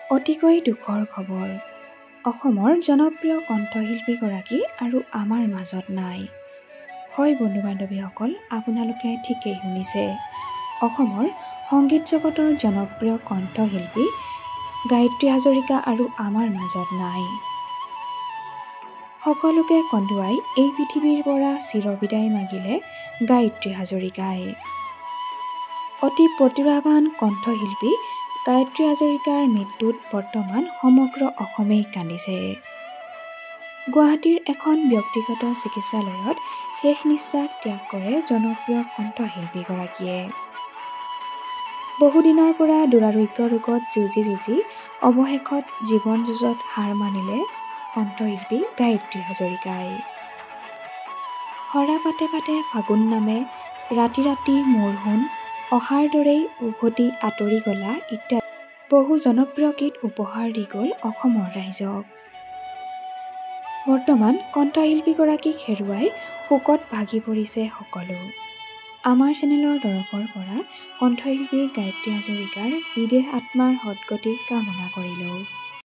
অতিকৈ দুখৰ খবৰ। অসমৰ জনপ্ৰিয় কণ্ঠশিল্পীগৰাকী আৰু আমাৰ মাজত নাই। হয় বন্ধু-বান্ধৱীসকল, আপোনালোকে ঠিকেই শুনিছে। অসমৰ সংগীত জগতৰ জনপ্ৰিয় কণ্ঠশিল্পী গায়ত্ৰী হাজৰিকা আৰু আমাৰ মাজত নাই। সকলোকে কন্দুৱাই এই পৃথিৱীৰ পৰা চিৰবিদায় মাগিলে গায়ত্ৰী হাজৰিকাই। অতি প্ৰতিভাৱান কণ্ঠশিল্পী গায়ত্ৰী হাজৰিকাৰ মৃত্যুত বৰ্তমান সমগ্ৰ অসমেই কান্দিছে। গুৱাহাটীৰ এখন ব্যক্তিগত চিকিৎসালয়ত শেষ নিশ্বাস ত্যাগ কৰে জনপ্ৰিয় কণ্ঠশিল্পীগৰাকীয়ে। বহুদিনৰ পৰা দুৰাৰোগ্য ৰোগত যুঁজি অৱশেষত জীৱন যুঁজত হাৰ মানিলে কণ্ঠশিল্পী গায়ত্ৰী হাজৰিকাই। সৰা পাতে পাতে ফাগুন নামে, ৰাতি ৰাতি মোৰ সোণ, অহাৰ দৰেই উভতি আঁতৰি গলা ইত্যাদি বহু জনপ্ৰিয় গীত উপহাৰ দি গ'ল অসমৰ ৰাইজক। বৰ্তমান কণ্ঠশিল্পীগৰাকীক হেৰুৱাই শোকত ভাগি পৰিছে সকলো। আমাৰ চেনেলৰ তৰফৰ পৰা কণ্ঠশিল্পী গায়ত্ৰী হাজৰিকাৰ বিদেহ আত্মাৰ সদ্গতি কামনা কৰিলোঁ।